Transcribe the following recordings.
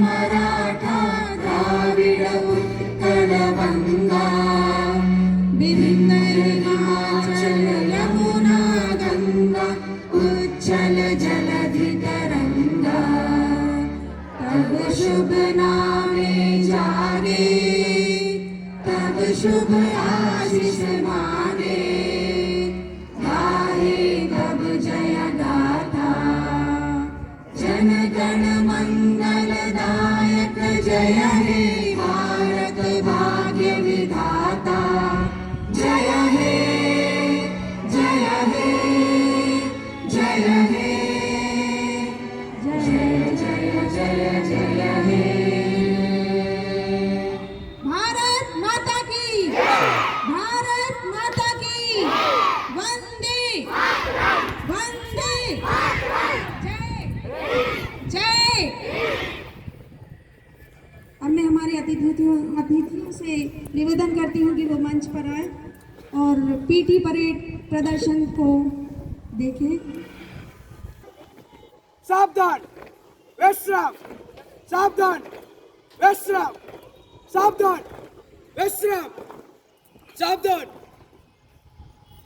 मराठा द्राविड उत्कल गंगा विंध्य हिमाचल यमुना गंगा उच्चल जलधि तरंगा तब शुभ नामे जागे तब शुभ आशीष मांगे गाहे तब जय गाथा जन गण मंगल दायक जय हे भारत भाग्य विधाता जय हे जय हे जय हे जय जय जय जय हे भारत माता की भारत माता की वंदे वंदे जय जय। अब मैं हमारे अतिथियों से निवेदन करती हूँ कि वो मंच पर आए और पीटी परेड प्रदर्शन को देखें। सावधान विश्राम सावधान विश्राम सावधान विश्राम सावधान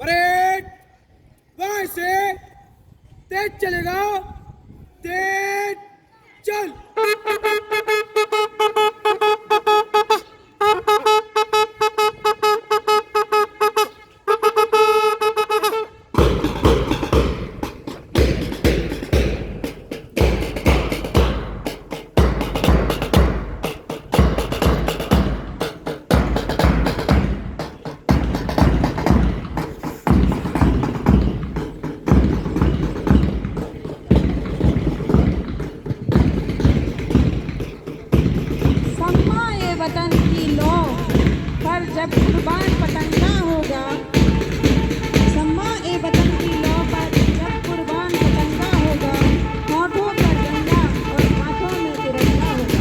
परेड वहां से तेज चलेगा तेज चल वतन की लौ पर जब कुर्बान पतंगा होगा सम्मा ए वतन की लौ पर जब कुर्बान पतंगा होगा होठों पर झंडा और हाथों में तिरंगा होगा।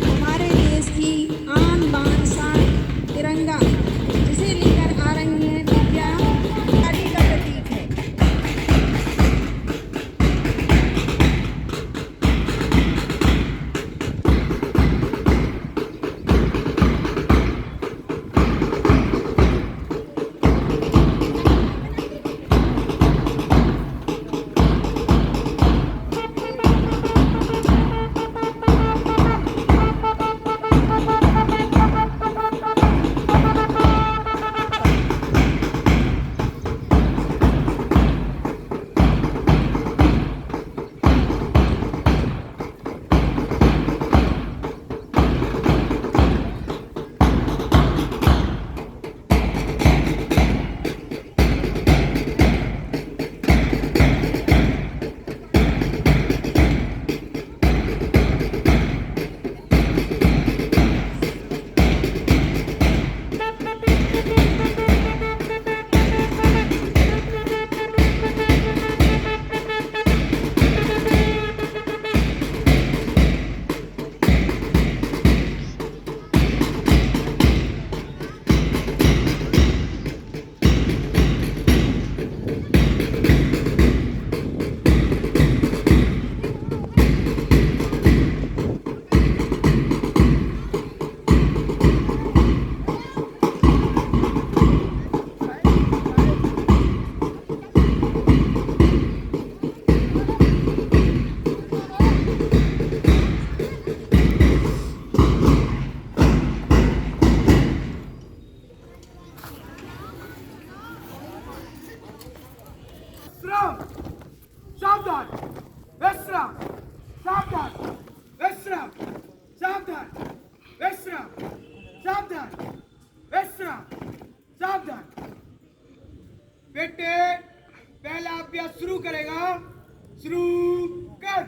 हमारे देश की आन बान शान तिरंगा जिसे लेकर आ रही है दिव्या सावधान विश्राम सावधान विश्राम सावधान विश्राम सावधान विश्राम सावधान। बेटे पहला अभ्यास शुरू करेगा शुरू कर।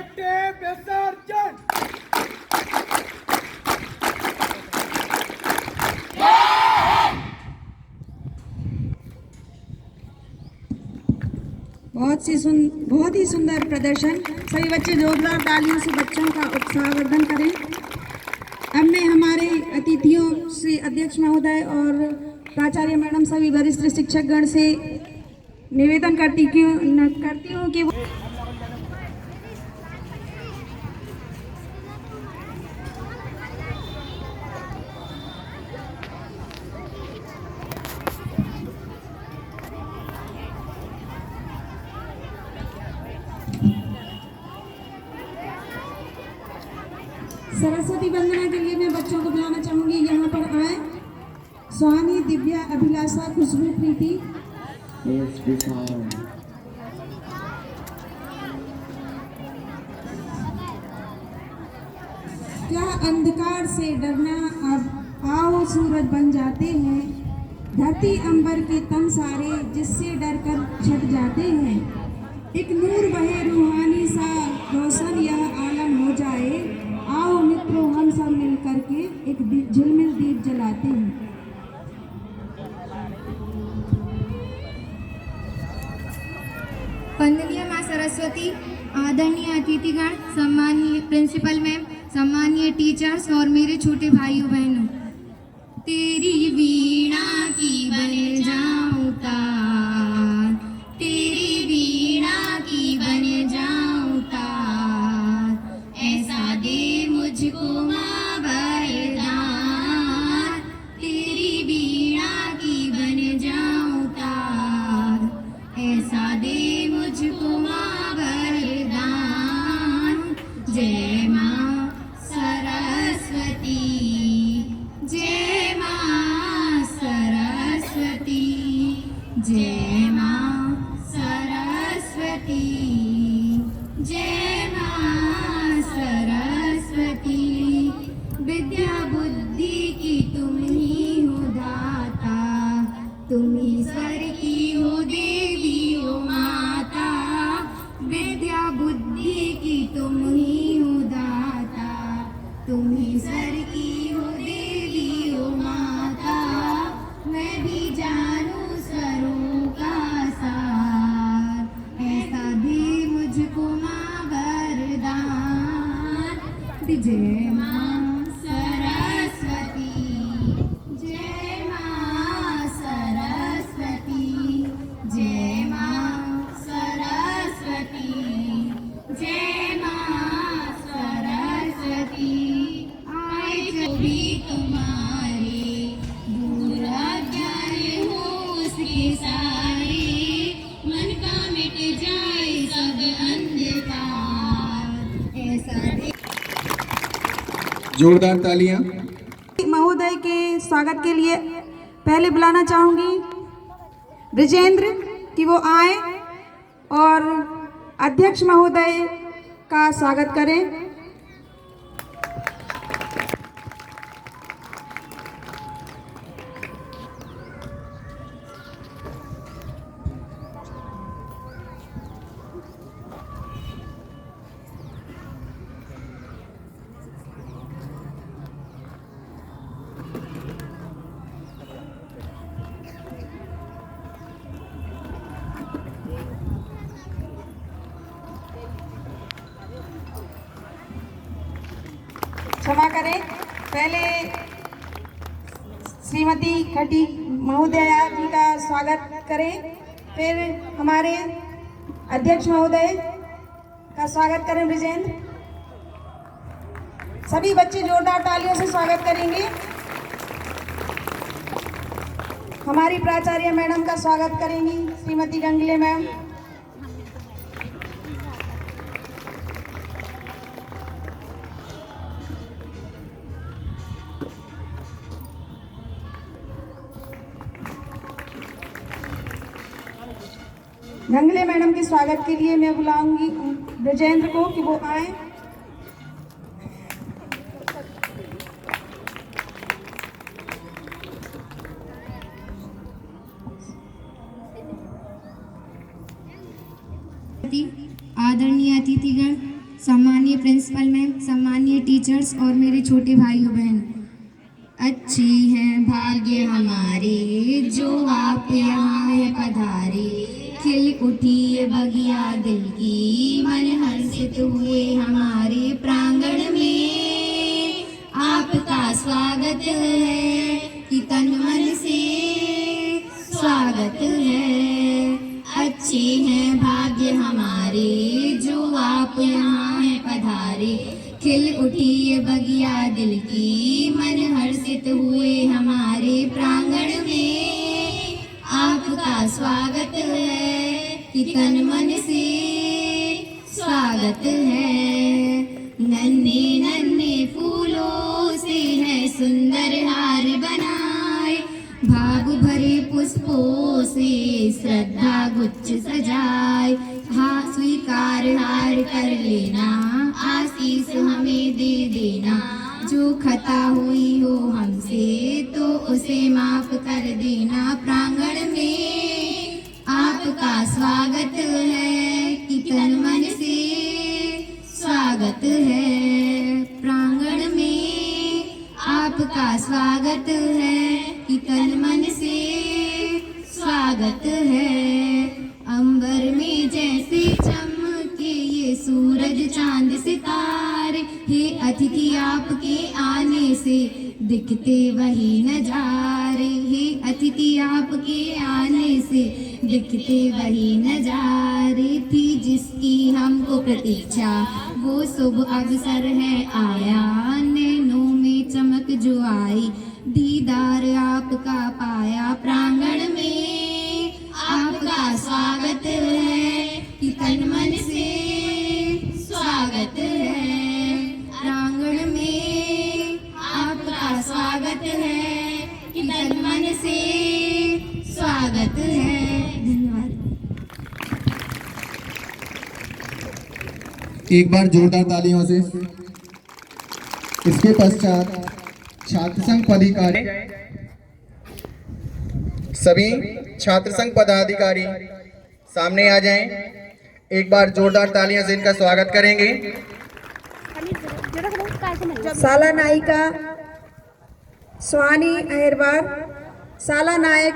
घंटे विसर्जन। बहुत ही सुंदर प्रदर्शन। सभी बच्चे जोरदार तालियों से बच्चों का उत्साहवर्धन करें। अब मैं हमारे अतिथियों श्री अध्यक्ष महोदय और प्राचार्य मैडम सभी वरिष्ठ शिक्षकगण से निवेदन करती हूँ कि वो सरस्वती वंदना के लिए मैं बच्चों को बुलाना चाहूंगी। यहाँ पर आए स्वामी दिव्या अभिलाषा खुशबू प्रीति। क्या अंधकार से डरना, अब आओ सूरज बन जाते हैं। धरती अंबर के तन सारे जिससे डर कर छट जाते हैं। एक नूर बहे रूहानी सा रोशन यह आलम हो जाए। आओ मित्रों हम सब मिल करके एक झिलमिल दीप जलाते हैं। वंदनीय माँ सरस्वती, आदरणीय अतिथिगण, सम्मानीय प्रिंसिपल मैम, सम्मानीय टीचर्स और मेरे छोटे भाइयों बहनों, तेरी वीणा की बन जाऊं तार, तेरी वीणा की बन जाऊं तार, ऐसा दे मुझको माँ वरदान, तेरी वीणा की बन जाऊं तार, ऐसा दे मुझको माँ वरदान। जय माँ सरस्वती, जय माँ सरस्वती, जय माँ सरस्वती, जय माँ सरस्वती। विद्या बुद्धि की तुम ही हो दाता, तुम ही स्वर की हो देवी हो माता। विद्या बुद्धि की तुम ही हो दाता, तुम ही स्वर की हो देवी हो माता। मैं भी जानूं स्वरों का सार, ऐसा दे मुझको माँ वरदान। जय माँ सरस्वती, जय माँ सरस्वती, जय माँ सरस्वती, जय माँ सरस्वती। आए जो भी तुम्हारे दूर अज्ञान हो उसके सारे, मन का मिट जाए सब अंधकार, ऐसा दे। जोरदार तालियां। महोदय के स्वागत के लिए पहले बुलाना चाहूंगी ब्रिजेंद्र कि वो आए और अध्यक्ष महोदय का स्वागत करें। क्षमा करें, पहले श्रीमती खटी महोदया जी का स्वागत करें, फिर हमारे अध्यक्ष महोदय का स्वागत करें ब्रिजेंद्र। सभी बच्चे जोरदार तालियों से स्वागत करेंगे। हमारी प्राचार्य मैडम का स्वागत करेंगी श्रीमती गंगले मैम। गंगले मैडम के स्वागत के लिए मैं बुलाऊंगी ब्रजेंद्र को कि वो आए। आदरणीय अतिथिगण, सम्मानीय प्रिंसिपल मैम, सम्मानीय टीचर्स और मेरे छोटे भाइयों बहन, अच्छी हैं भाग्य हमारे जो आप यहाँ है पधारे। खिल उठी ये बगिया दिल की, मन हर्षित हुए हमारे प्रांगण में। आपका स्वागत है कि तन मन से स्वागत है। अच्छे हैं भाग्य हमारे जो आप यहाँ है पधारे। खिल उठी ये बगिया दिल की, मन हर्षित हुए हमारे प्रांगण में। आपका स्वागत है कि तन मन से स्वागत है। नन्हे नन्हे फूलों से है सुंदर हार बनाए, भाव भरे पुष्पों से श्रद्धा गुच्छ सजाए। हाँ स्वीकार हार कर लेना, आशीष हमें दे देना। जो खता हुई हो हमसे तो उसे माफ कर देना। प्रांगण में आपका स्वागत है कि तन मन से स्वागत है। प्रांगण में आपका स्वागत है कि तन मन से स्वागत है। अंबर में जैसे चमके ये सूरज चांद सितारे, हे अतिथि आपके आने से दिखते वही नजारे। हे अतिथि आपके आने से दिखते वही नजारे। थी जिसकी हमको प्रतीक्षा वो शुभ अवसर है आया। नैनों में चमक जो आई, दीदार आपका पाया। प्रांगण में आपका स्वागत है कि तन मन से स्वागत है। प्रांगण में आपका स्वागत है कि तन मन से स्वागत है। धन्यवाद। एक बार जोरदार तालियों से। इसके पश्चात छात्र संघ पदाधिकारी, सभी छात्र संघ पदाधिकारी सामने आ जाएं। एक बार जोरदार तालियों से इनका स्वागत करेंगे। शाला नायिका स्वानी अहिरवार, शाला नायक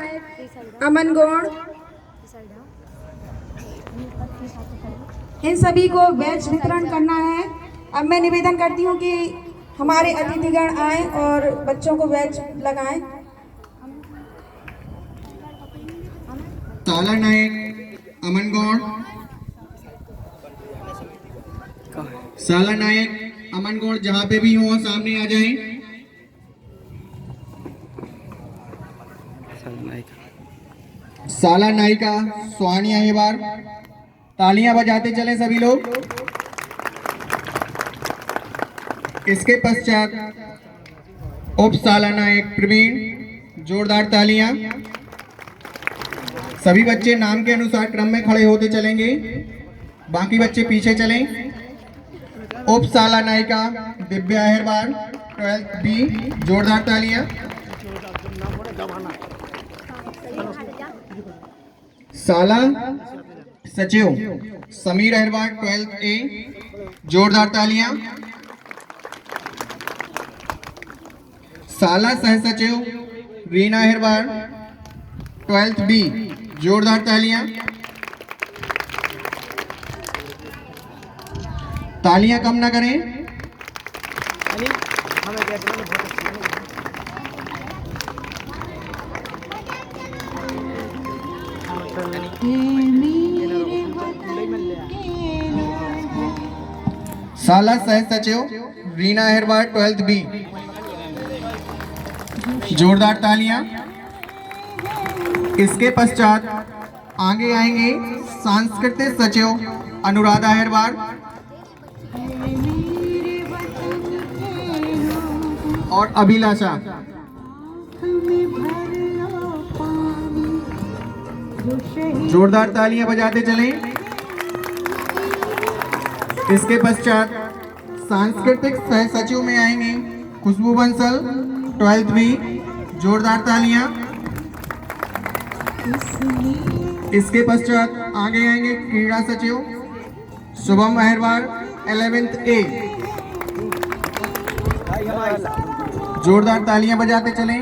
अमन गौड़, इन सभी को बैच वितरण करना है। अब मैं निवेदन करती हूँ कि हमारे अतिथिगण आए और बच्चों को बैच लगाएं। शाला नायक अमन गौड़, शाला नायक अमन गौड़ जहाँ पे भी हो सामने आ जाएं। शाला नायिका स्वानी अहिरवार, तालियां बजाते चलें सभी लोग। इसके पश्चात उप शाला नायक प्रवीण, जोरदार तालियां। सभी बच्चे नाम के अनुसार क्रम में खड़े होते चलेंगे, बाकी बच्चे पीछे चलें। उप शाला नायिका दिव्या अहिरवार 12th बी, जोरदार तालियां। शाला सचिव समीर अहिरवार 12th ए, जोरदार तालियां। शाला सह सचिव रीना अहिरवार 12th बी, जोरदार तालियां। तालियां कम ना करें। शाला सह सचिव रीना अहिरवार 12th बी, जोरदार तालियां। इसके पश्चात आगे आएंगे सांस्कृतिक सचिव अनुराधा अहिरवार और अभिलाषा। जोरदार तालियां बजाते चलें। इसके पश्चात सांस्कृतिक सह सचिव में आएंगे खुशबू बंसल 12th बी, जोरदार तालियां। इसके पश्चात आगे आएंगे क्रीड़ा सचिव शुभम अहिरवार 11th A। जोरदार तालियां बजाते चलें।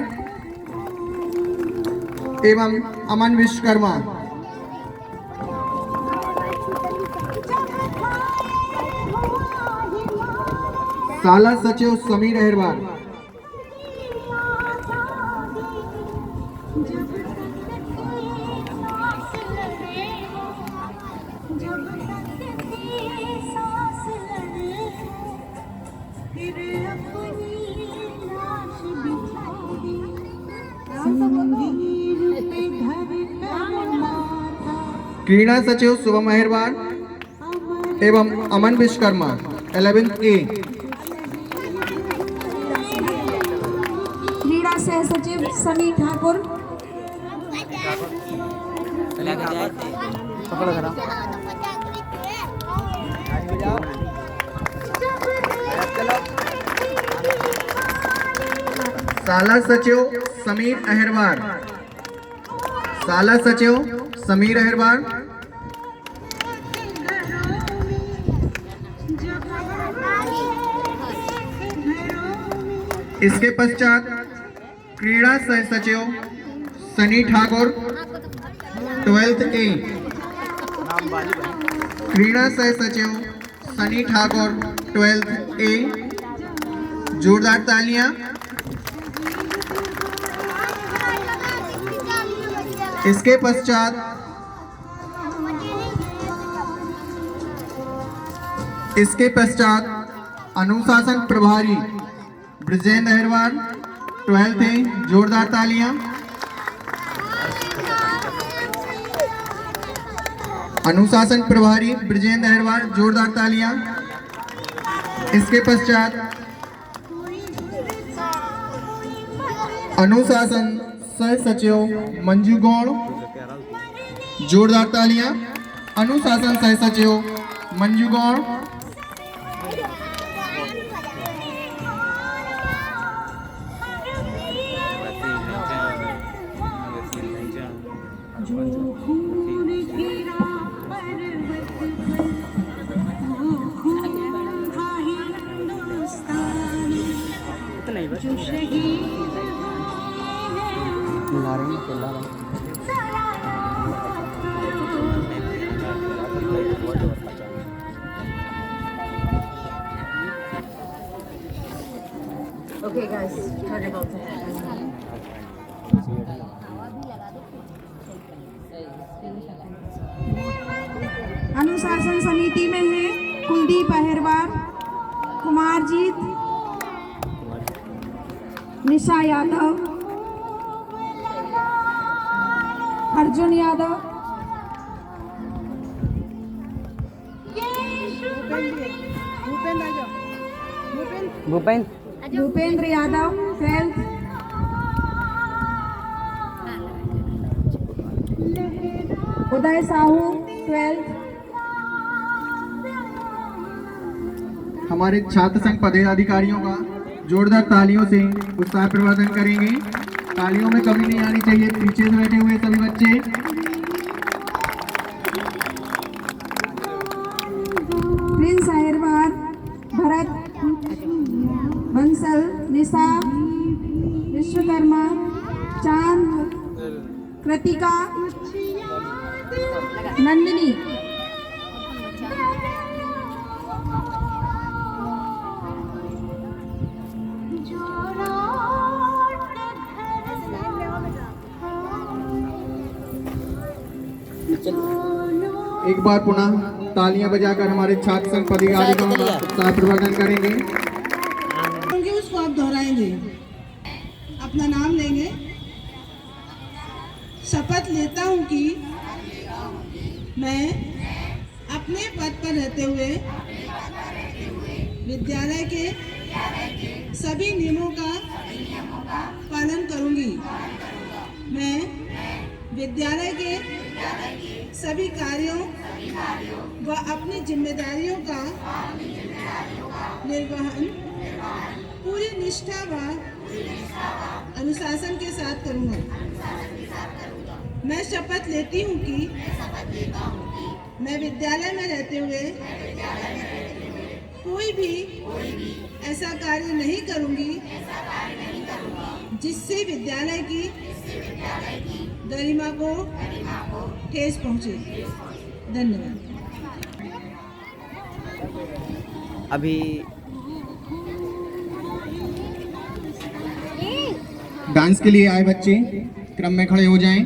एवं अमन विश्वकर्मा। शाला सचिव समीर अहिरवार। क्रीड़ा सचिव शुभम अहिरवार एवं अमन विश्वकर्मा 11th A। क्रीड़ा सह सचिव समीर ठाकुर। शाला सचिव समीर अहिरवार। शाला सचिव समीर अहिरवार। इसके पश्चात क्रीड़ा सह सचिव सनी ठाकुर 12th A। क्रीड़ा सह सचिव सनी ठाकुर 12th A। जोरदार तालियां। इसके पश्चात अनुशासन प्रभारी ब्रिजेंद्र अहिरवार 12th A। जोरदार तालियां। अनुशासन प्रभारी ब्रिजेंद्र अहिरवार, जोरदार तालियां। इसके पश्चात अनुशासन सह सचिव मंजू गौड़, जोरदार तालियां। अनुशासन सह सचिव Manju Gaur. Okay, guys, turn your boat ahead. अनुशासन समिति में है कुलदीप अहिरवार, कुमारजीत, निशा यादव, अर्जुन यादव, भूपेंद्र यादव 12th, उदय साहू 12th। हमारे छात्र संघ पदाधिकारियों का जोरदार तालियों से उत्साह प्रवर्धन करेंगे। तालियों में कमी नहीं आनी चाहिए। पीछे से बैठे हुए सभी बच्चे प्रिंस अहिरवार, भरत बंसल, निशा विश्वकर्मा, चांद, कृतिका, नंदिनी। एक बार पुनः तालियां बजाकर हमारे छात्र संघ पदाधिकारियों का उत्साह प्रवर्धन करेंगे। उसको आप दोहराएंगे, अपना नाम लेंगे। शपथ लेता हूँ कि मैं अपने पद पर रहते हुए विद्यालय के सभी नियमों का पालन करूँगी। मैं विद्यालय के सभी कार्यों व अपनी जिम्मेदारियों का निर्वहन पूरी निष्ठा व अनुशासन के साथ करूँगा। मैं शपथ लेती हूँ कि मैं विद्यालय में रहते हुए भी ऐसा कार्य नहीं करूंगी जिससे विद्यालय की गरिमा को ठेस पहुंचे। धन्यवाद। अभी डांस के लिए आए बच्चे क्रम में खड़े हो जाएं।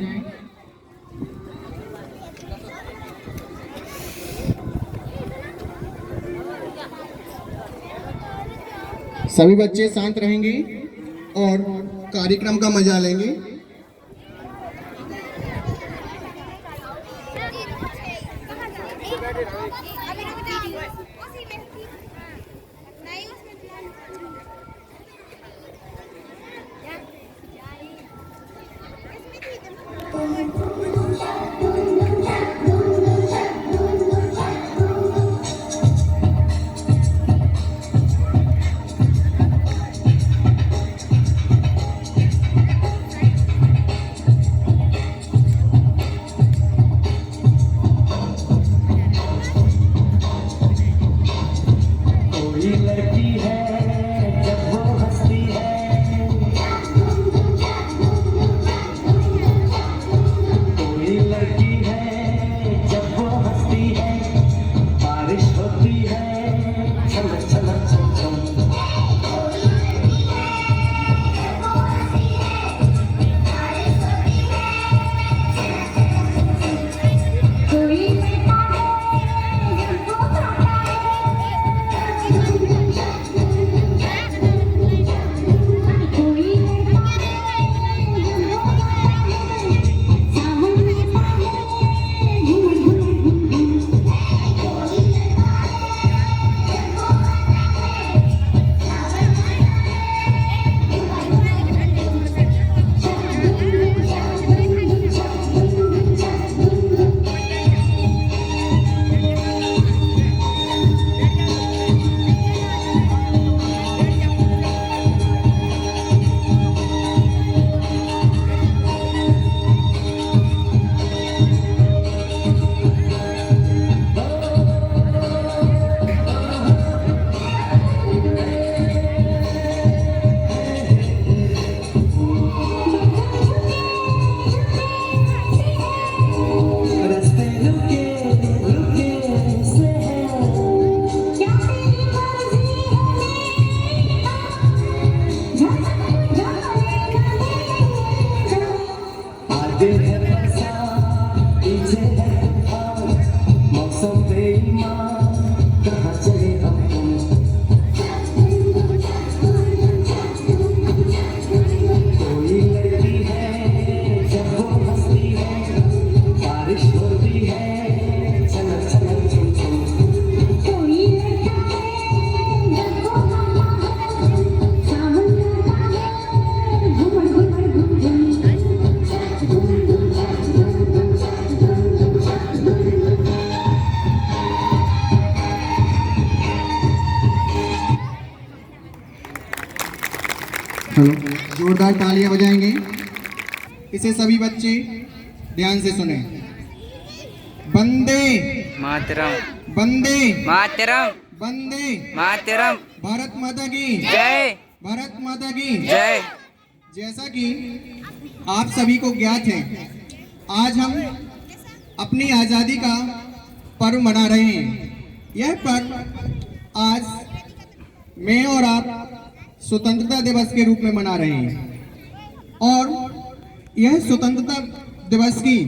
सभी बच्चे शांत रहेंगे और कार्यक्रम का मजा लेंगे। जोरदार तालियां बजाएंगे। इसे सभी बच्चे ध्यान से सुने। वंदे मातरम, वंदे मातरम, वंदे मातरम। भारत माता की जय, भारत माता की जय। जैसा कि आप सभी को ज्ञात है, आज हम अपनी आज़ादी का पर्व मना रहे हैं। यह पर्व आज मैं और आप स्वतंत्रता दिवस के रूप में मना रहे हैं और यह स्वतंत्रता दिवस की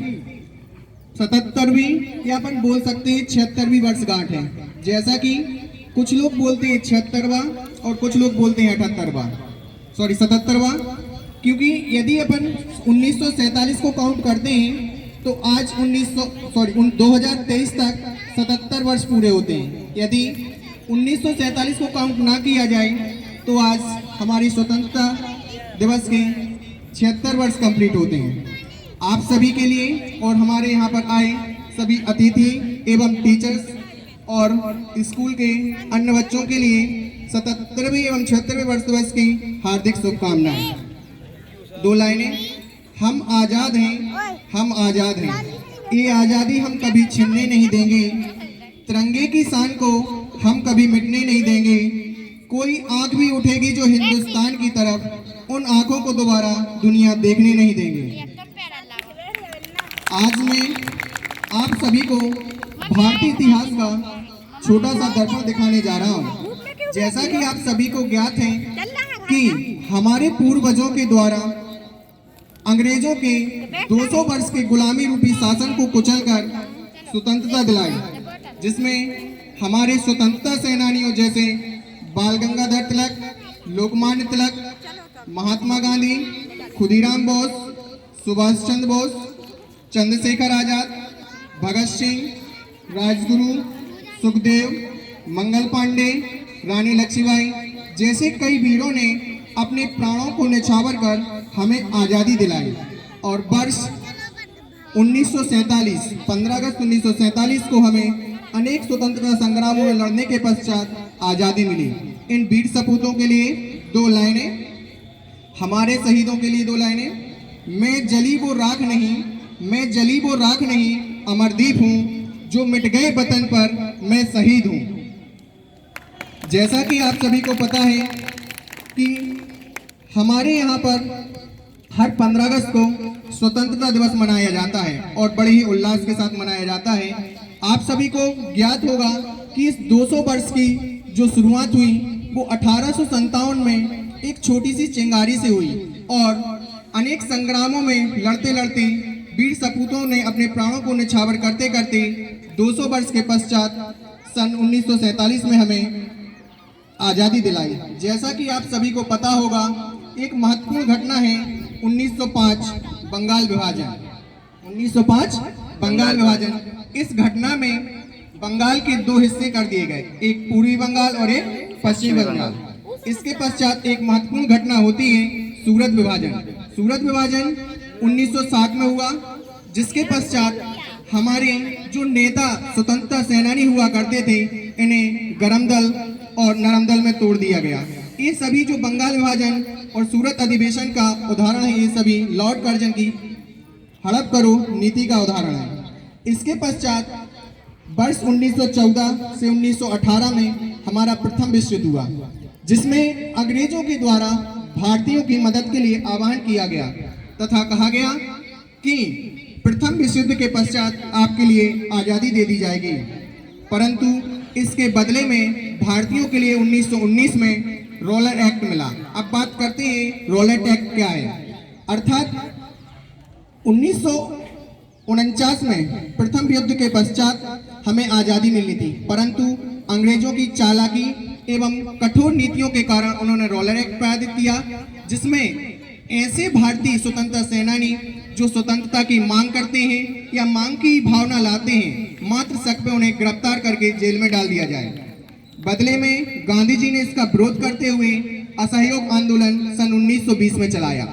77वीं या अपन बोल सकते हैं 76वीं वर्षगांठ है। जैसा कि कुछ लोग बोलते हैं 76वां और कुछ लोग बोलते हैं 77वां, क्योंकि यदि अपन 1947 को काउंट करते हैं तो आज 2023 तक 77 वर्ष पूरे होते हैं। यदि 1947 को काउंट ना किया जाए तो आज हमारी स्वतंत्रता दिवस के 76 वर्ष कंप्लीट होते हैं। आप सभी के लिए और हमारे यहाँ पर आए सभी अतिथि एवं टीचर्स और स्कूल के अन्य बच्चों के लिए 77वें एवं 76वें वर्ष दिवस की हार्दिक शुभकामनाएं। 2 लाइनें। हम आज़ाद हैं, हम आज़ाद हैं, ये आज़ादी हम कभी छीनने नहीं देंगे, तिरंगे की शान को हम कभी मिटने नहीं देंगे, कोई आंख भी उठेगी जो हिंदुस्तान की तरफ, उन आंखों को दोबारा दुनिया देखने नहीं देंगे। आज मैं आप सभी को भारतीय इतिहास का छोटा सा दर्पण दिखाने जा रहा हूँ। जैसा कि आप सभी को ज्ञात है कि हमारे पूर्वजों के द्वारा अंग्रेजों के 200 वर्ष के गुलामी रूपी शासन को कुचलकर स्वतंत्रता दिलाई, जिसमें हमारे स्वतंत्रता सेनानियों जैसे बाल गंगाधर तिलक, लोकमान्य तिलक, महात्मा गांधी, खुदीराम बोस, सुभाष चंद्र बोस, चंद्रशेखर आजाद, भगत सिंह, राजगुरु, सुखदेव, मंगल पांडे, रानी लक्ष्मीबाई जैसे कई वीरों ने अपने प्राणों को न्यौछावर कर हमें आज़ादी दिलाई। और वर्ष 1947 15 अगस्त 1947 को हमें अनेक स्वतंत्रता संग्रामों में लड़ने के पश्चात आज़ादी मिली। इन वीर सपूतों के लिए दो लाइनें, हमारे शहीदों के लिए दो लाइनें। मैं जली वो राख नहीं, मैं जली वो राख नहीं, अमरदीप हूँ, जो मिट गए वतन पर मैं शहीद हूँ। जैसा कि आप सभी को पता है कि हमारे यहाँ पर हर 15 अगस्त को स्वतंत्रता दिवस मनाया जाता है और बड़े ही उल्लास के साथ मनाया जाता है। आप सभी को ज्ञात होगा कि इस 200 वर्ष की जो शुरुआत हुई वो 1857 में एक छोटी सी चिंगारी से हुई और अनेक संग्रामों में लड़ते लड़ते वीर सपूतों ने अपने प्राणों को न्यौछावर करते करते 200 वर्ष के पश्चात सन 1947 में हमें आज़ादी दिलाई। जैसा कि आप सभी को पता होगा, एक महत्वपूर्ण घटना है 1905 बंगाल विभाजन। 1905 बंगाल विभाजन, इस घटना में बंगाल के दो हिस्से कर दिए गए, एक पूर्वी बंगाल और एक पश्चिमी बंगाल। इसके पश्चात एक महत्वपूर्ण घटना होती है सूरत विभाजन। सूरत विभाजन 1907 में हुआ, जिसके पश्चात हमारे जो नेता स्वतंत्रता सेनानी हुआ करते थे, इन्हें गरम दल और नरम दल में तोड़ दिया गया। ये सभी जो बंगाल विभाजन और सूरत अधिवेशन का उदाहरण है, ये सभी लॉर्ड कर्जन की हड़प करो नीति का उदाहरण है। इसके पश्चात वर्ष 1914 से 1918 में हमारा प्रथम विश्व युद्ध हुआ, जिसमें अंग्रेजों के द्वारा भारतीयों की मदद के लिए आह्वान किया गया तथा कहा गया कि प्रथम विश्व युद्ध के पश्चात आपके लिए आज़ादी दे दी जाएगी। परंतु इसके बदले में भारतीयों के लिए 1919 में रोलर एक्ट मिला। अब बात करते हैं रोलर एक्ट क्या है। अर्थात 1949 में प्रथम युद्ध के पश्चात हमें आज़ादी मिलनी थी, परंतु अंग्रेजों की चालाकी एवं कठोर नीतियों के कारण उन्होंने रोलर एक्ट पारित किया, जिसमें ऐसे भारतीय स्वतंत्रता सेनानी जो स्वतंत्रता की मांग करते हैं या मांग की भावना लाते हैं, मात्र शक पे उन्हें गिरफ्तार करके जेल में डाल दिया जाए। बदले में गांधी जी ने इसका विरोध करते हुए असहयोग आंदोलन सन 1920 में चलाया।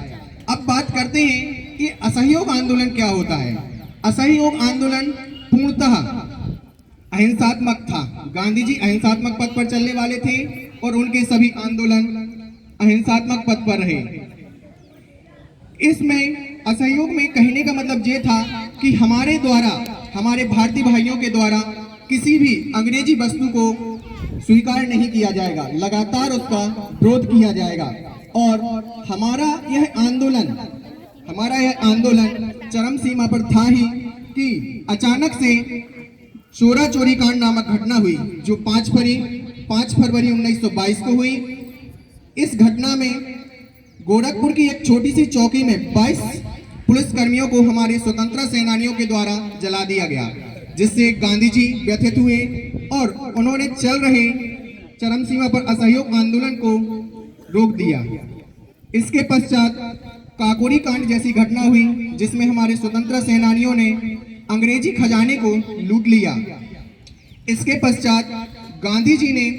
अब बात करते हैं कि असहयोग आंदोलन क्या होता है। असहयोग आंदोलन पूर्णतः अहिंसात्मक था। गांधी जी अहिंसात्मक पथ पर चलने वाले थे और उनके सभी आंदोलन अहिंसात्मक पथ पर रहे। इसमें असहयोग में कहने का मतलब ये था कि हमारे द्वारा, हमारे भारतीय भाइयों के द्वारा किसी भी अंग्रेजी वस्तु को स्वीकार नहीं किया जाएगा, लगातार उसका विरोध किया जाएगा। और हमारा यह आंदोलन चरम सीमा पर था ही कि अचानक से चोरा चोरी कांड नामक घटना हुई, जो 5 फरवरी 1922 को हुई। इस घटना में गोरखपुर की एक छोटी सी चौकी में 22 पुलिसकर्मियों को हमारे स्वतंत्रता सेनानियों के द्वारा जला दिया गया, जिससे गांधी जी व्यथित हुए और उन्होंने चल रहे चरम सीमा पर असहयोग आंदोलन को रोक दिया। इसके पश्चात काकोरी कांड जैसी घटना हुई, जिसमें हमारे स्वतंत्रता सेनानियों ने अंग्रेजी खजाने को लूट लिया। इसके पश्चात गांधी जी ने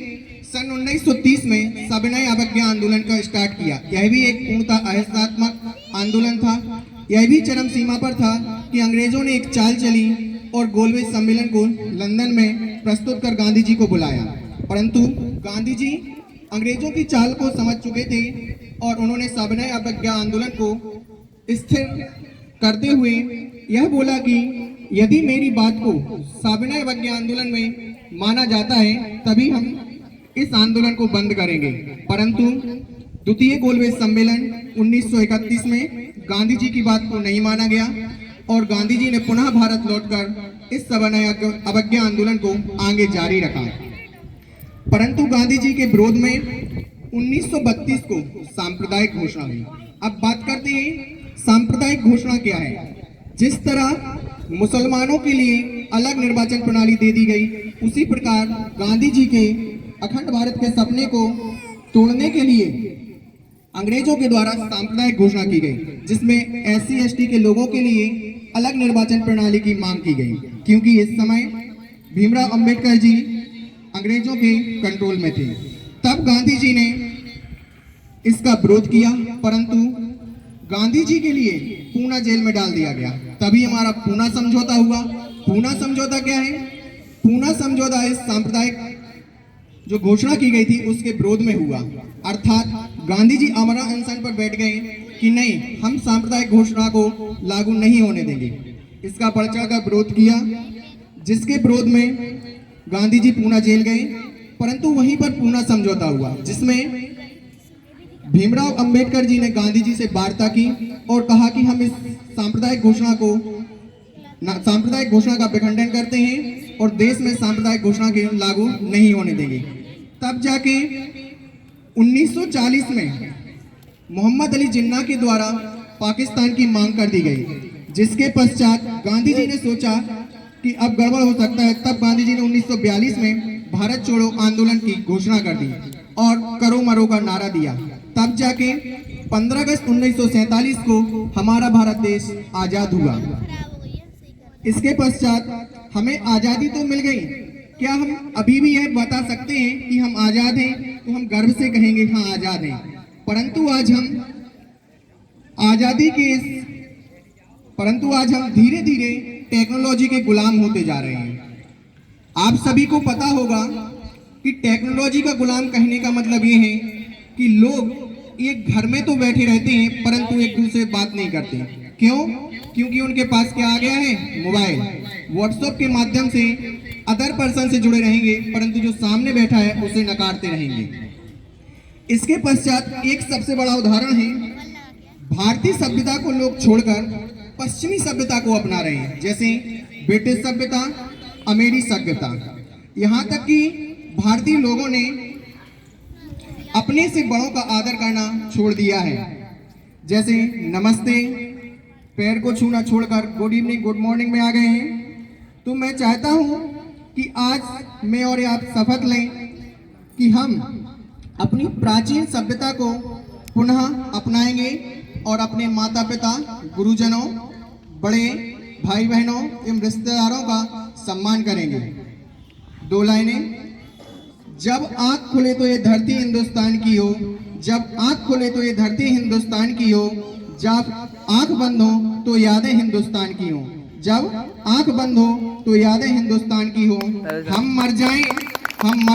सन 1930 में सविनय अवज्ञा आंदोलन का स्टार्ट किया। यह भी एक पूर्णतः अहिंसात्मक आंदोलन था। यह भी चरम सीमा पर था कि अंग्रेजों ने एक चाल चली और गोलमेज सम्मेलन को लंदन में प्रस्तुत कर गांधी जी को बुलाया, परंतु गांधी जी अंग्रेजों की चाल को समझ चुके थे और उन्होंने सविनय अवज्ञा आंदोलन को स्थिर करते हुए यह बोला कि यदि मेरी बात को सविनय अवज्ञा आंदोलन में माना जाता है, तभी हम इस आंदोलन को बंद करेंगे। परंतु द्वितीय गोलमेज सम्मेलन 1931 में गांधी जी की बात को नहीं माना गया और गांधी जी ने पुनः भारत लौटकर इस सवर्ण अवज्ञा आंदोलन को आगे जारी रखा। परंतु गांधी जी के विरोध में 1932 को सांप्रदायिक घोषणा हुई। अब बात करते हैं सांप्रदायिक घोषणा क्या है। जिस तरह मुसलमानों के लिए अलग निर्वाचन प्रणाली दे दी गई, उसी प्रकार गांधी जी के अखंड भारत के सपने को तोड़ने के लिए अंग्रेजों के द्वारा सांप्रदायिक घोषणा की गई, जिसमें SC ST के लोगों के लिए अलग निर्वाचन प्रणाली की मांग की गई, क्योंकि इस समय भीमराव अंबेडकर जी अंग्रेजों के कंट्रोल में थे। तब गांधी जी ने इसका विरोध किया, परंतु गांधी जी के लिए पूना जेल में डाल दिया गया। तभी हमारा पूना समझौता हुआ। पूना समझौता क्या है? पूना समझौता इस सांप्रदायिक जो घोषणा की गई थी उसके विरोध में हुआ। अर्थात गांधी जी अमरा अनशन पर बैठ गए कि नहीं, हम सांप्रदायिक घोषणा को लागू नहीं होने देंगे। इसका बढ़ चढ़कर विरोध किया, जिसके विरोध में गांधी जी पूना जेल गए। परंतु वहीं पर पूना समझौता हुआ, जिसमें भीमराव अंबेडकर जी ने गांधी जी से वार्ता की और कहा कि हम इस सांप्रदायिक घोषणा का विखंडन करते हैं और देश में सांप्रदायिक घोषणा के लागू नहीं होने देंगे। तब जाके 1940 में मोहम्मद अली जिन्ना के द्वारा पाकिस्तान की मांग कर दी गई, जिसके पश्चात गांधी जी ने सोचा कि अब गड़बड़ हो सकता है। तब गांधी जी ने 1942 में भारत छोड़ो आंदोलन की घोषणा कर दी और करो मरो का नारा दिया। तब जाके 15 अगस्त 1947 को हमारा भारत देश आजाद हुआ। इसके पश्चात हमें आजादी तो मिल गई। क्या हम अभी भी यह बता सकते हैं कि हम आजाद हैं? तो हम गर्व से कहेंगे हाँ आजाद हैं। परंतु आज हम धीरे धीरे टेक्नोलॉजी के गुलाम होते जा रहे हैं। आप सभी को पता होगा कि टेक्नोलॉजी का गुलाम कहने का मतलब ये है कि लोग एक घर में तो बैठे रहते हैं परंतु एक दूसरे से बात नहीं करते। क्यों? क्योंकि उनके पास क्या आ गया है? मोबाइल। व्हाट्सएप के माध्यम से अदर पर्सन से जुड़े रहेंगे, परंतु जो सामने बैठा है उसे नकारते रहेंगे। इसके पश्चात एक सबसे बड़ा उदाहरण है, भारतीय सभ्यता को लोग छोड़कर पश्चिमी सभ्यता को अपना रहे हैं, जैसे ब्रिटिश सभ्यता, अमेरिकी सभ्यता। यहाँ तक कि भारतीय लोगों ने अपने से बड़ों का आदर करना छोड़ दिया है, जैसे नमस्ते, पैर को छूना छोड़कर गुड इवनिंग, गुड मॉर्निंग में आ गए हैं। तो मैं चाहता हूँ कि आज मैं और आप शपथ लें कि हम अपनी प्राचीन सभ्यता को पुनः अपनाएंगे और अपने माता पिता, गुरुजनों, बड़े भाई बहनों एवं रिश्तेदारों का सम्मान करेंगे। 2 लाइनें। जब आंख खुले तो ये धरती हिंदुस्तान की हो, जब आंख खुले तो ये धरती हिंदुस्तान की हो, जब आंख बंद हो तो यादें हिंदुस्तान की हो, जब आंख बंद हो तो यादें हिंदुस्तान की हो। हम मर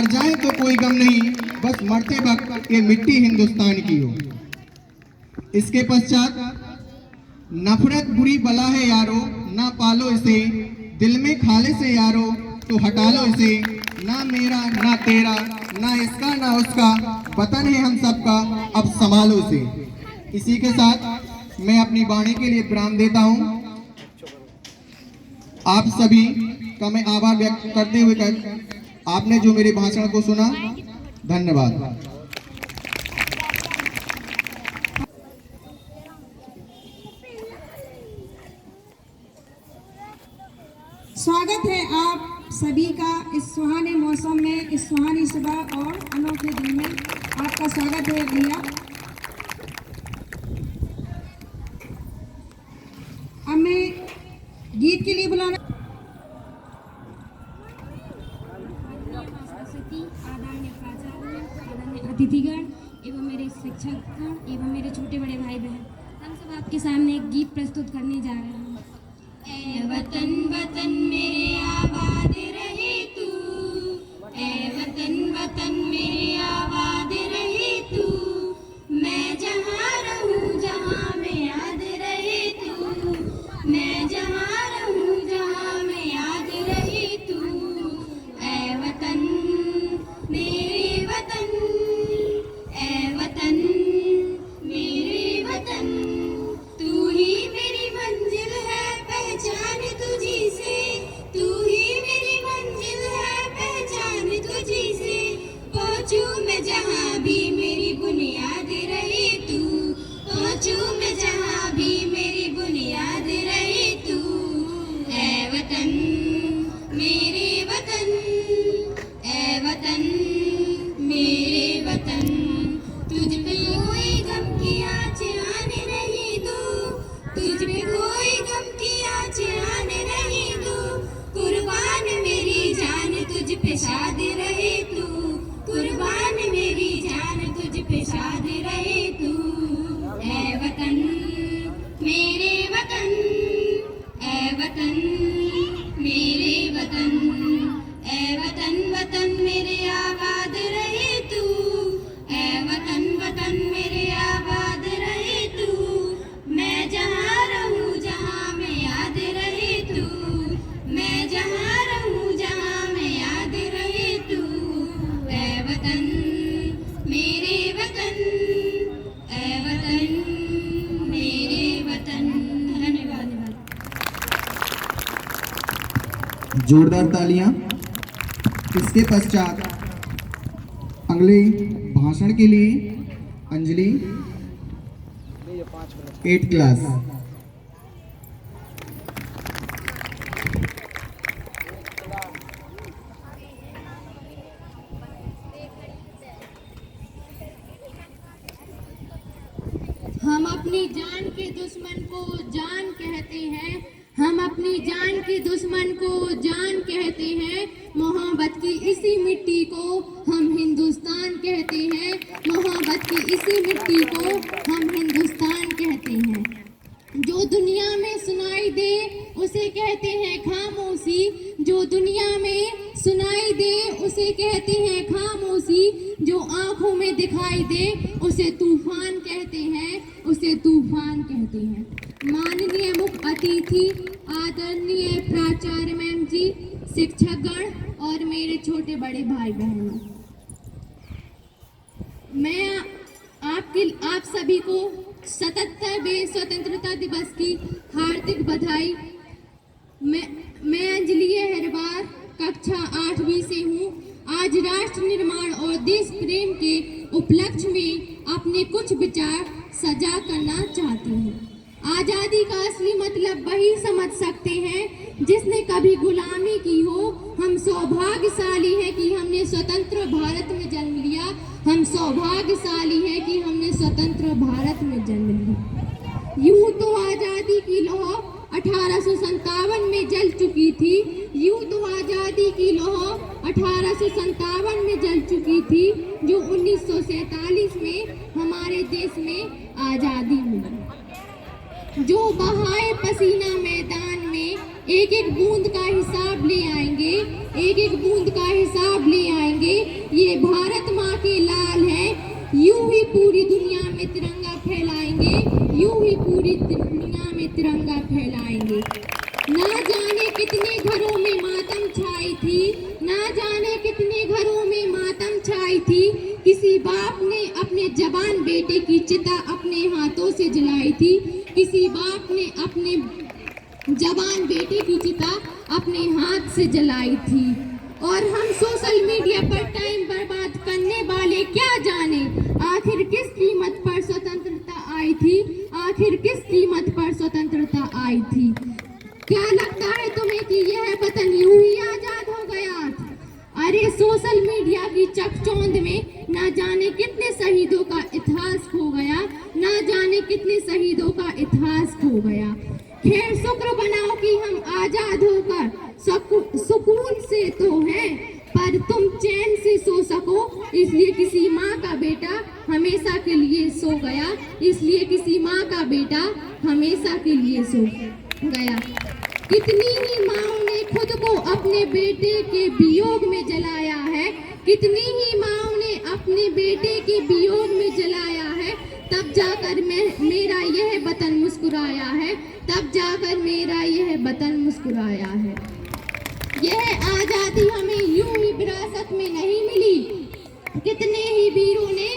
जाएं तो कोई गम नहीं, बस मरते वक्त ये मिट्टी हिंदुस्तान की हो। इसके पश्चात, नफरत बुरी बला है यारो, ना पालो इसे, दिल में खाले से यारो तो हटा लो इसे, ना मेरा ना तेरा ना इसका ना उसका, वतन है हम सबका, अब संभालो इसे। इसी के साथ मैं अपनी वाणी के लिए विराम देता हूं। आप सभी का मैं आभार व्यक्त करते हुए आपने जो मेरे भाषण को सुना, धन्यवाद। स्वागत है आप सभी का इस सुहाने मौसम में, इस सुहानी सुबह और अनोखे दिन में आपका स्वागत है भैया। अब मैं गीत के लिए बुलाना आदरणीय अतिथिगण एवं मेरे शिक्षकगण एवं मेरे छोटे बड़े भाई बहन, हम सब आपके सामने एक गीत प्रस्तुत करने जा रहे हैं। ए वतन वतन मेरे आबाद रहे तू, ए वतन वतन मेरे आबाद रहे तू, मैं जहाँ रहूँ जहाँ में याद रहे तू, मैं जहाँ रहूँ जहाँ में याद रहे तू, ए वतन मेरे जोरदार तालियां। इसके पश्चात अगले भाषण के लिए अंजलि 8th क्लास। हम अपनी जान के दुश्मन को जान कहते हैं, हम अपनी जान के दुश्मन को जान कहते हैं। मोहब्बत की इसी मिट्टी को हम हिंदुस्तान कहते हैं, मोहब्बत की इसी मिट्टी को हम हिंदुस्तान कहते हैं। जो दुनिया में सुनाई दे उसे कहते हैं खामोशी, जो दुनिया में सुनाई दे उसे कहते हैं खामोशी, जो आंखों में दिखाई दे उसे तूफान कहते हैं, उसे तूफान कहते हैं। माननीय मुख्य अतिथि, आदरणीय प्राचार्य मैम जी, शिक्षकगण और मेरे छोटे बड़े भाई बहनों, मैं आप सभी को 77वें स्वतंत्रता दिवस की हार्दिक बधाई। मैं अंजलि हेरबार कक्षा 8वीं से हूँ। आज राष्ट्र निर्माण और देश प्रेम के उपलक्ष्य में अपने कुछ विचार साझा करना चाहती हूँ। आज़ादी का असली मतलब वही समझ सकते हैं जिसने कभी गुलामी की हो। हम सौभाग्यशाली हैं कि हमने स्वतंत्र भारत में जन्म लिया, हम सौभाग्यशाली हैं कि हमने स्वतंत्र भारत में जन्म लिया। यूं तो आज़ादी की लौ 1857 में जल चुकी थी, यूं तो आज़ादी की लौ 1857 में जल चुकी थी, जो 1947 में हमारे देश में आज़ादी मिली। जो बहाए पसीना मैदान में एक एक बूंद का हिसाब ले आएंगे, एक एक बूंद का हिसाब ले आएंगे। ये भारत माँ के लाल हैं, यूं ही पूरी दुनिया में तिरंगा फैलाएंगे, यूं ही पूरी दुनिया में तिरंगा फैलाएंगे। ना जाने कितने घरों में मातम छाई थी, ना जाने कितने घरों में मातम छाई थी। किसी बाप ने अपने जवान बेटे की चिता अपने हाथों से जलाई थी, किसी बाप ने अपने जवान बेटे की चिता अपने हाथ से जलाई थी। और हम सोशल मीडिया पर टाइम बर्बाद करने वाले क्या जाने आखिर किस कीमत पर स्वतंत्रता आई थी, आखिर किस कीमत पर स्वतंत्रता आई थी। क्या लगता है तुम्हें कि यह वतन यूं ही आजाद हो गया था? अरे सोशल मीडिया की चकचौंध में ना जाने कितने शहीदों का इतिहास खो गया, ना जाने कितने शहीदों का इतिहास खो गया। खैर शुक्र बनाओ कि हम आजाद होकर सुकून से तो हैं, पर तुम चैन से सो सको इसलिए किसी माँ का बेटा हमेशा के लिए सो गया, इसलिए किसी माँ का बेटा हमेशा के लिए सो गया। कितनी ही माँओं ने खुद को अपने बेटे के वियोग में जलाया है, कितनी ही माँओं ने अपने बेटे के वियोग में जलाया है, तब जाकर मेरा यह वतन मुस्कुराया है, तब जाकर मेरा यह वतन मुस्कुराया है। यह आज़ादी हमें यूं ही विरासत में नहीं मिली, कितने ही वीरों ने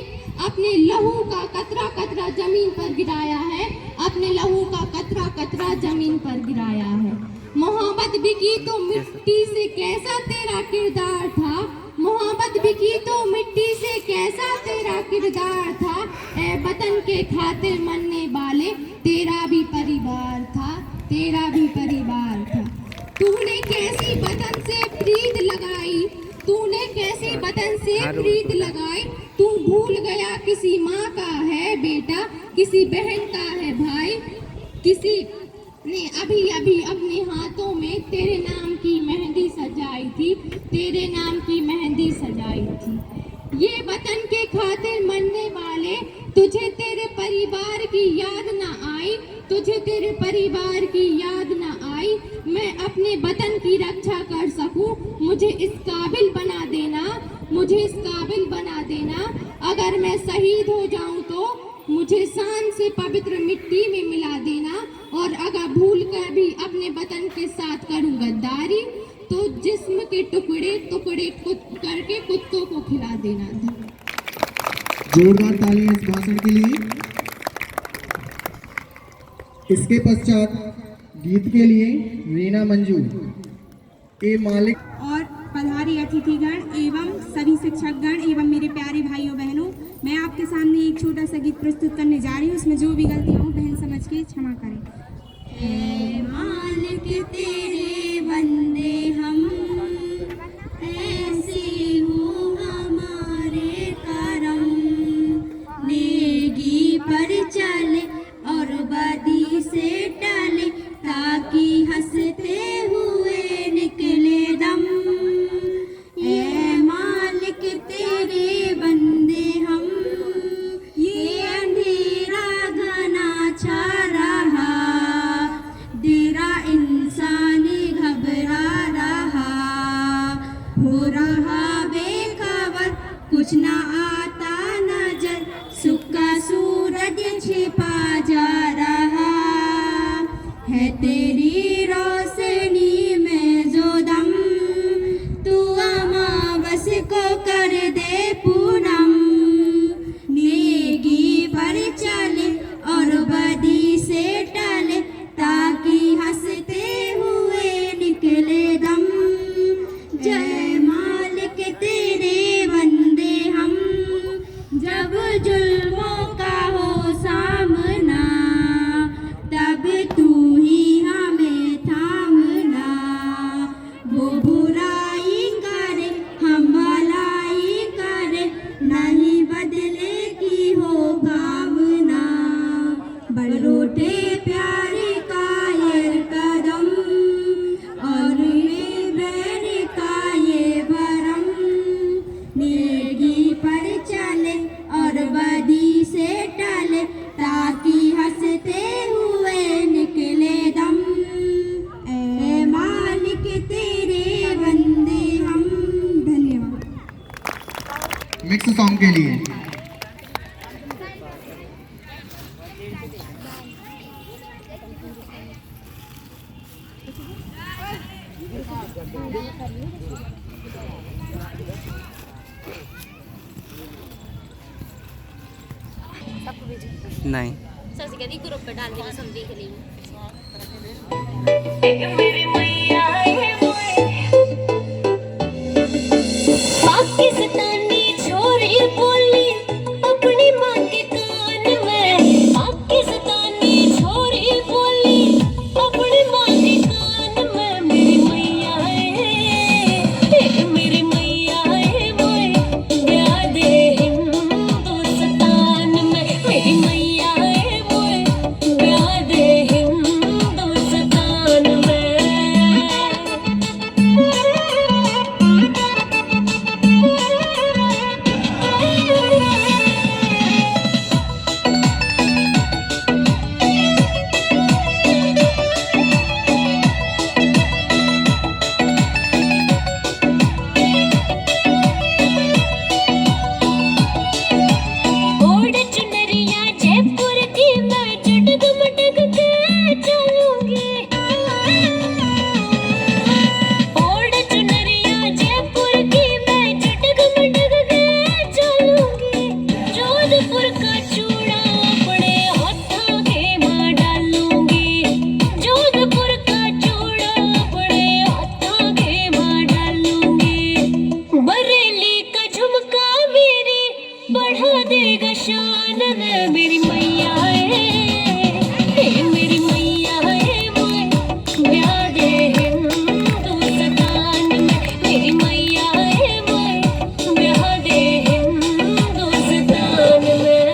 अपने लहू का कतरा कतरा जमीन पर गिराया है, अपने लहू का कतरा कतरा जमीन पर गिराया है। मोहब्बत बिकी तो मिट्टी से कैसा तेरा किरदार था, मोहब्बत बिकी तो मिट्टी से कैसा तेरा किरदार था। ए वतन के खातिर मरने वाले तेरा भी परिवार था, तेरा भी परिवार था। तूने कैसी वतन से प्रीत लगाई, तूने कैसी वतन से प्रीत लगाई। तू भूल गया किसी माँ का है बेटा, किसी बहन का है भाई, किसी ने अभी अभी अपने हाथों में तेरे नाम की मेहंदी सजाई थी, तेरे नाम की मेहंदी सजाई थी। ये वतन के खातिर मरने वाले, तुझे तेरे परिवार की याद ना आई, तुझे तेरे परिवार की याद ना आई। मैं अपने वतन की रक्षा कर सकूं, मुझे इस काबिल बना देना, मुझे इस काबिल बना देना। अगर मैं शहीद हो जाऊं तो मुझे शान से पवित्र मिट्टी में मिला देना, और अगर भूल कर भी अपने वतन के साथ करूं गद्दारी तो जिस्म के टुकड़े टुकड़े करके कुत्तों को खिला देना। जोरदार तालियां इस भाषण के लिए। इसके पश्चात गीत के लिए रीना मंजू। ए मालिक और पधारी अतिथिगण एवं सभी शिक्षकगण एवं मेरे प्यारे भाइयों बहनों, मैं आपके सामने एक छोटा सा गीत प्रस्तुत करने जा रही हूँ। उसमें जो भी गलतियाँ हो बहन समझ के क्षमा करें। ए मालिक तेरे बंदे हम, ऐसे हो हमारे करम, नेगी पर चले और बदी से टले, ताकि हंसते हुए निकले दम। ए मालिक तेरे बंदे हम, ये अंधेरा घना छा रहा, तेरा इंसानी घबरा रहा, हो रहा बेखबर कुछ ना आता नजर, सुक्का सूरज छिपा जा रहा है, तेरी रोशनी में जो दम, तू अमावस को कर दे पूनम, नेगी पर चले और बदी से टले, ताकि हंसते हुए निकले दम। जय मालिक तेरे बंदे हम, जब जुल्मों का हो सामना, तब तू ही हमें थामना, वो बुराई करे हम भलाई करे, नहीं बदले की हो भावना, बड़ोटे प्यारे कायर कदम, और ये बैर का ये भरम, नेगी पर चले और बदी से टले, ताकि हंसते हुए निकले दम। ए मालिक तेरे बंदे हम। धन्यवाद। मिक्स सॉन्ग के लिए नहीं सर से कहती ग्रुप पे डाल देना, सब देख लेंगे। पाकिस्तानी छोरी बोली अपनी माँ के कान में, पाकिस्तानी छोरी बोली अपनी माँ के कान में, मेरी मैया है, मेरी मैया है मोए, ब्याह दे हिंदुस्तान में, मेरी मैया है मोए, ब्याह दे हिंदुस्तान में। ओढ़ चुनरिया जयपुर की मैं चटक मटक के चलूंगी, ओढ़ चुनरिया जयपुर की मैं चटक मटक के चलूंगी, जोधपुर का चूड़ा अपने हाथों के मां डालूंगी, जोधपुर का चूड़ा अपने हाथों के मां डालूंगी, बरेली का झुमका मेरी बढ़ा देगा शान में, मेरी मैया है, मेरी मैया है मोए, ब्याह दे हिंदुस्तान में, मेरी मैया है मोए, ब्याह दे हिंदुस्तान में।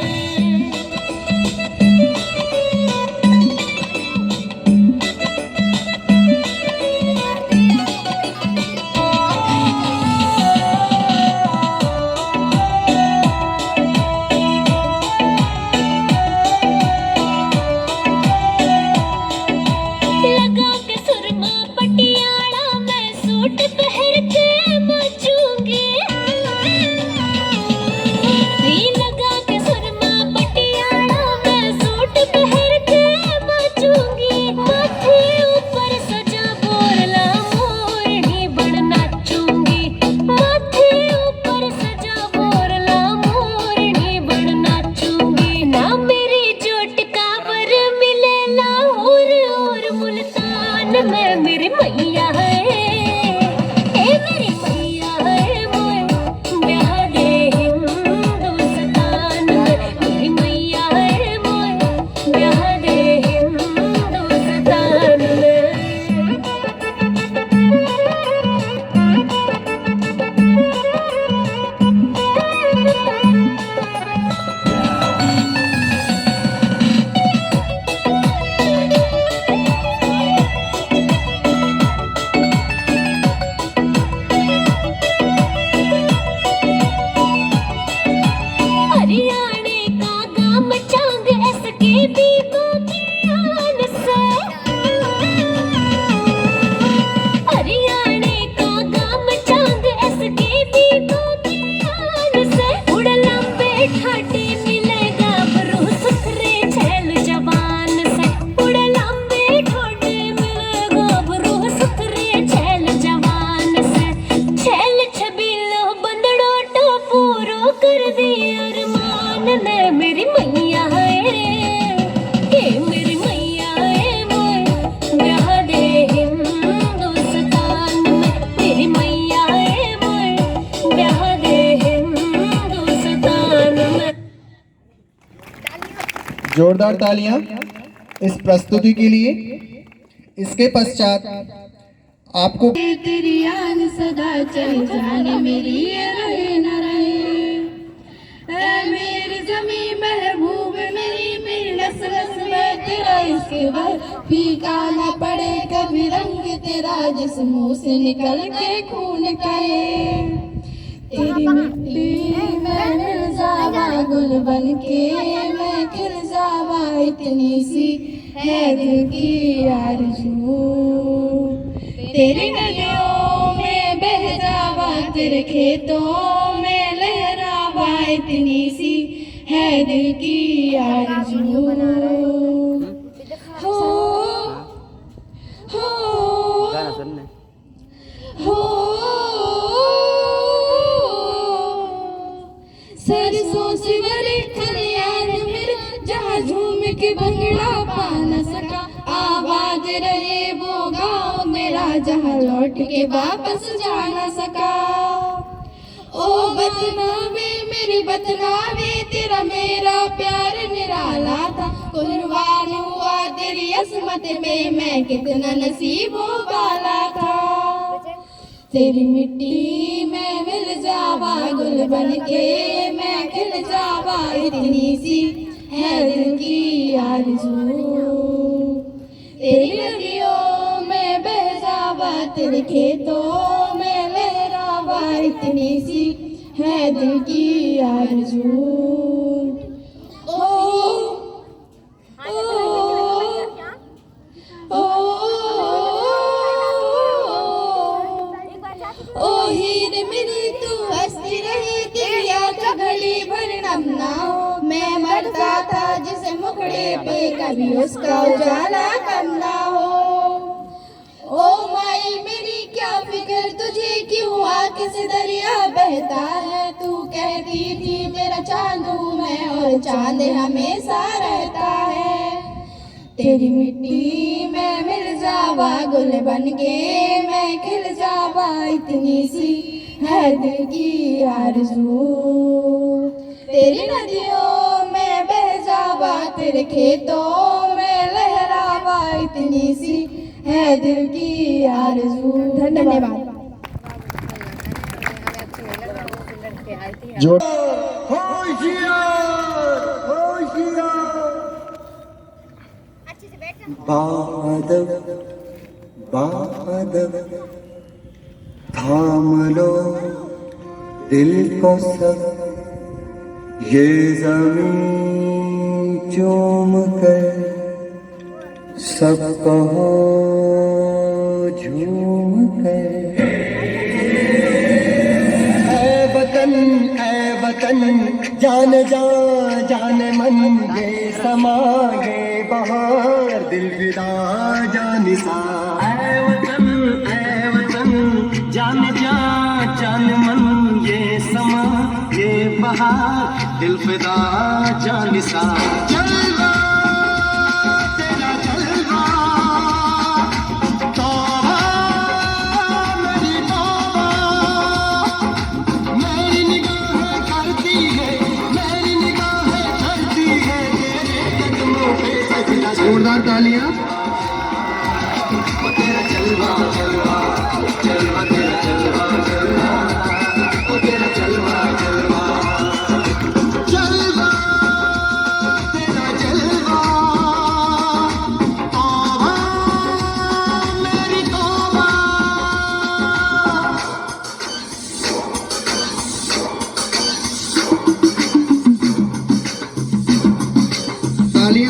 हरियाणे का गाम चांग इसके भी को ज्ञान से हरियाणे का गाम चांग इसके भी को ज्ञान से उड़ लंबे ठाटे मिलेगा बरूह सुथरे छैल जवान से उड़ लंबे ठाटे मिलेगा बरूह सुथरे छैल जवान से छैल छबीलो बंदड़ो तो पूरो कर दी अरमान ने मेरी मैया है ये मेरी मैया है मोए ब्याह दे हिंदुस्तान में मेरी मैया है मोए ब्याह दे हिंदुस्तान में जोरदार तालियां इस प्रस्तुति के लिए। इसके पश्चात आपको तेरी आन सदा चल जाने मेरी ये रहे न रहे ऐ मेरी ज़मीं महबूब मेरी नस नस में तेरा इश्क भर फीका न पड़े कभी रंग तेरा जिस मुंह से निकल के खून करे तेरी मिट्टी में मिल जावा गुल बन के मैं खिल जावा इतनी सी है दिल की आरज़ू तेरी नदियों में बह जावा तेरे खेतों में लहरावा इतनी सी है दिल की आरज़ू हो गाना सुनने हो सरसों से भरे खलियान मेरे जहाँ झूम के भंगड़ा पा न सका आबाद रहे वो गाँव मेरा जहाँ लौट के वापस जा न सका ओ बदनामे मेरी बदनामे तेरा मेरा प्यार निराला था कुर्बान हुआ तेरी असमत में मैं कितना नसीबों वाला था तेरी मिट्टी में मिल जावा गुल बन के मैं खिल जावा इतनी सी है दिल की आरज़ू तेरी नदियों में बह जावा तेरे खेतों में लहरावा इतनी सी है दिल की आरज़ू ओ ओ ओ हीर मेरी तू हंसती रही तेरी आँख घड़ी भर नम ना हो मैं मरता था जिस मुखड़े पे कभी उसका उजाला कम ना हो ओ माई मेरी क्या फिक्र तुझे क्यों आँख से दरिया बहता है तू कहती थी मेरा चांद हूँ मैं और चांद हमेशा रहता है तेरी मिट्टी में मिल जावा गुल बन के मैं खिल जावा इतनी सी है दिल की आरज़ू तेरी नदियों में बह जावा तेरे खेतों में लहरावा इतनी सी है दिल की आरज़ू धन्यवाद जोर बादल बादल थाम लो दिल को सब ये ज़मीं चूम कर सब कहो झूम कर ऐ वतन जान जा जान मन ये समा ये बहार दिल विदा जानिसा ऐ वतन जान जा जान मन ये समा ये बहार दिल विदा जानिसा जलवा तेरा जलवा तौबा मेरी तौबा मेरी निगाहें करती है मेरी निगाहें करती है तेरे कदमों पे सजदा जोरदार तालियां तेरा जलवा जलवा जलवा तेरा जलवा जलवा ओ तेरा जलवा जलवा जलवा तेरा जलवा तौबा मेरी तौबा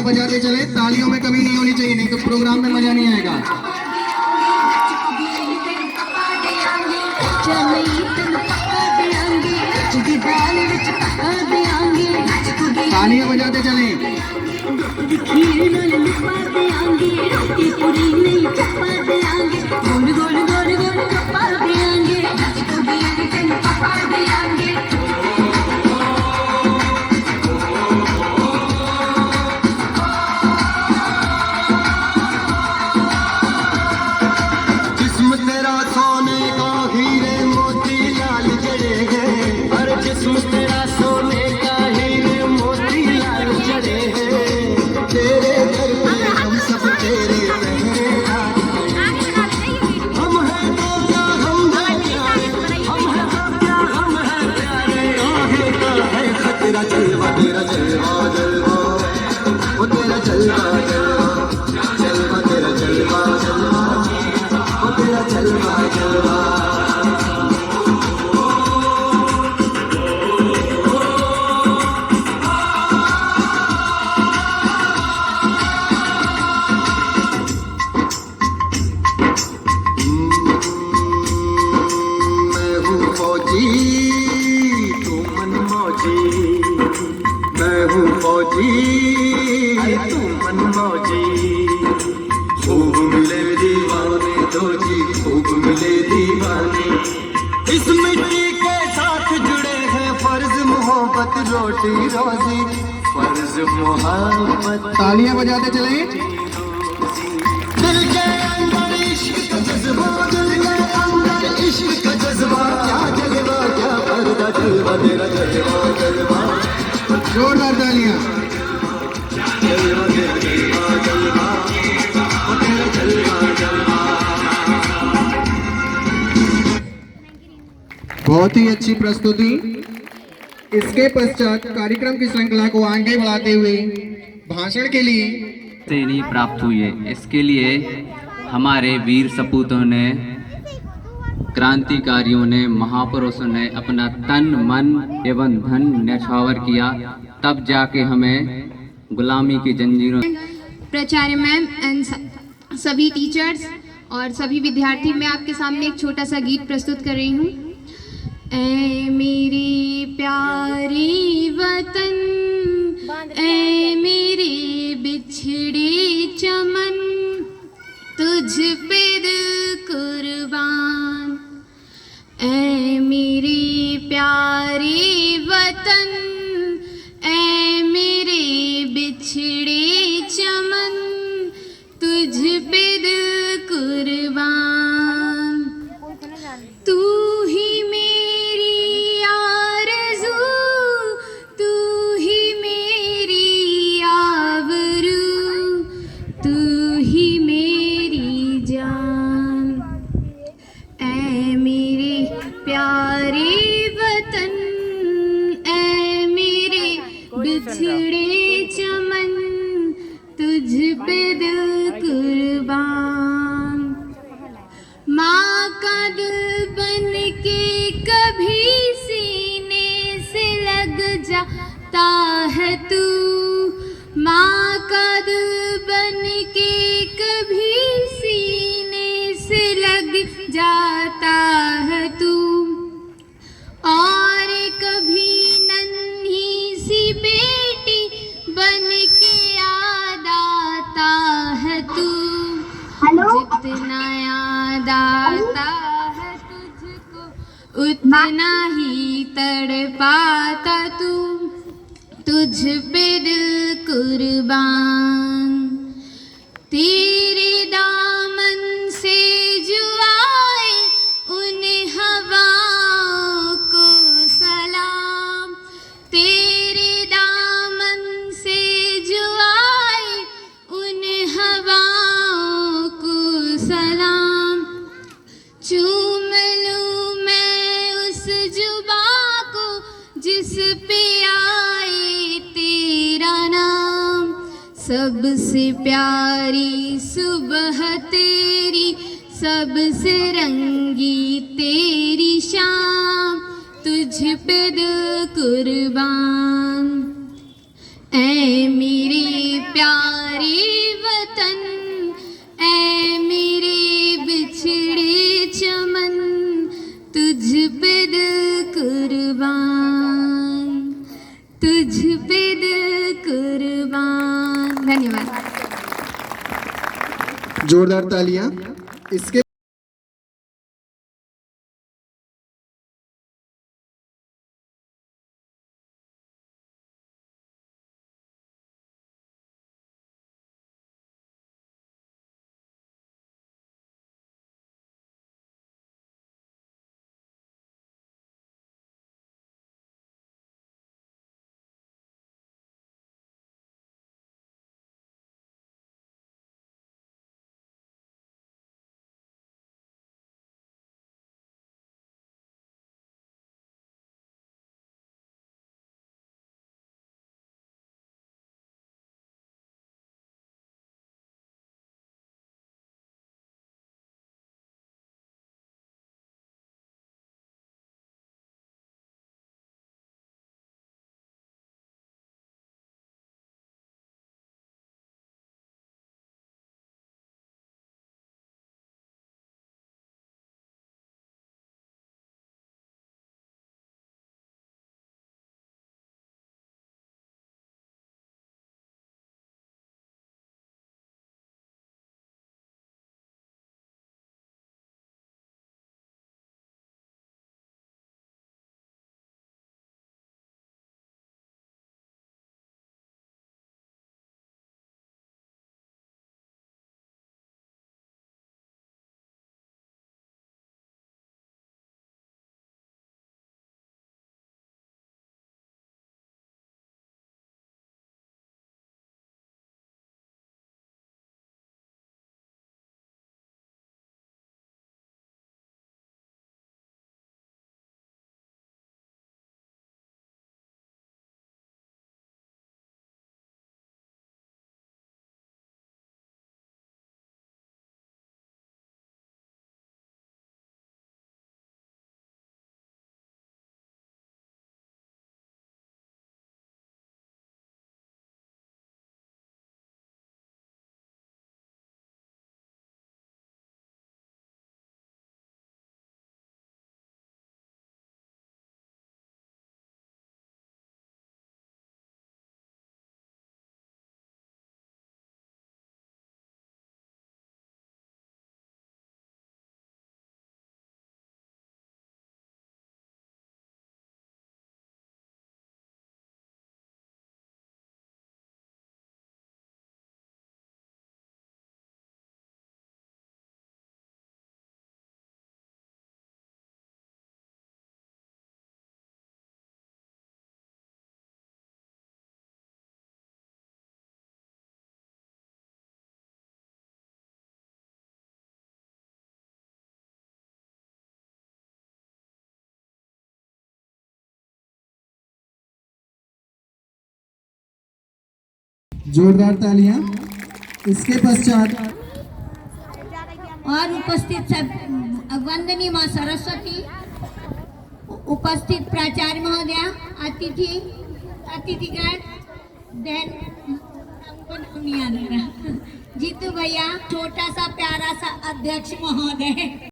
तालियां बजाते चले, तालियों में कमी नहीं होनी चाहिए, नहीं तो प्रोग्राम में मजा नहीं आएगा। तालियां बजाते चले। जिस्म तेरा सोने का हीरे मोती लाल जड़े हैं, हर जिस्म तेरा सोने का हीरे मोती लाल जड़े हैं। तेरे घर पे हम सब तेरे पहरेदार हैं। हम हैं तो क्या हम हैं प्यारे, हम हैं तो क्या हम हैं प्यारे। आगे का है खतरा, जलवा तेरा जलवा जलवा, वो तेरा जलवा जलवा, जलवा तेरा जलवा जलवा, वो तेरा जलवा जलवा। मैं हूँ फौजी तू मन मौजी, मैं हूँ फौजी तू मन मौजी। खूब मिले दीवाने दो जी, खूब मिले दीवाने। इस मिट्टी के साथ जुड़े हैं फर्ज मोहब्बत रोटी रोजी, फर्ज मोहब्बत। तालियां बजाते चले। दिल के अंदर इश्क का जज्बा, दिल के अंदर इश्क का जज्बा। क्या जलवा क्या पर्दा, जलवा तेरा जलवा जलवा। जोरदार तालियां। जलवा तेरा जलवा जलवा, वो तेरा जलवा जलवा। बहुत ही अच्छी प्रस्तुति। इसके पश्चात कार्यक्रम की श्रृंखला को आगे बढ़ाते हुए भाषण के लिए से नहीं प्राप्त हुई है। इसके लिए हमारे वीर सपूतों ने, क्रांतिकारियों ने, महापुरुषों ने अपना तन मन एवं धन न्यौछावर किया, तब जाके हमें गुलामी की जंजीरों। प्राचार्य मैम एंड सभी टीचर्स और सभी विद्यार्थी, मैं आपके सामने एक छोटा सा गीत प्रस्तुत कर रही हूँ। ऐ मेरे प्यारे वतन, ऐ मेरे बिछड़े चमन, तुझ पे दिल कुर्बान। ऐ मेरे प्यारे वतन, ऐ मेरे बिछड़े चमन, तुझ पे दिल कुर्बान। तू ही मेरी आरज़ू, तू ही मेरी आबरू, तू ही मेरी जान। ऐ मेरे प्यारे वतन, ऐ मेरे बिछड़े चमन, तुझ पे दिल कुर्बान। माँ का दिल बन के कभी सीने से लग जाता है तू, माँ का दिल बन के कभी सीने से लग जाता है तू। और कभी नन्ही सी बेटी बन के याद आता है तू, जितना याद आता है तुझको उतना ही तड़पाता तू, तुझ पे दिल कुर्बान। तेरे दामन से जो आए उन हवाओं को सलाम, तेरे दामन से जो आए उन हवाओं को सलाम। चूम लूं मैं उस जुबा को जिस पे आए तेरा नाम, सबसे प्यारी सुबह तेरी, सबसे रंगी तेरी शाम, तुझ पे दिल कुर्बान। ऐ मेरे प्यार पे दिल कुर्बान। धन्यवाद। जोरदार तालियां। इसके जोरदार तालियां। इसके पश्चात और उपस्थित सब वंदनीय मां सरस्वती, उपस्थित प्राचार्य महोदया, अतिथिगण, जीतू भैया, छोटा सा प्यारा सा अध्यक्ष महोदय।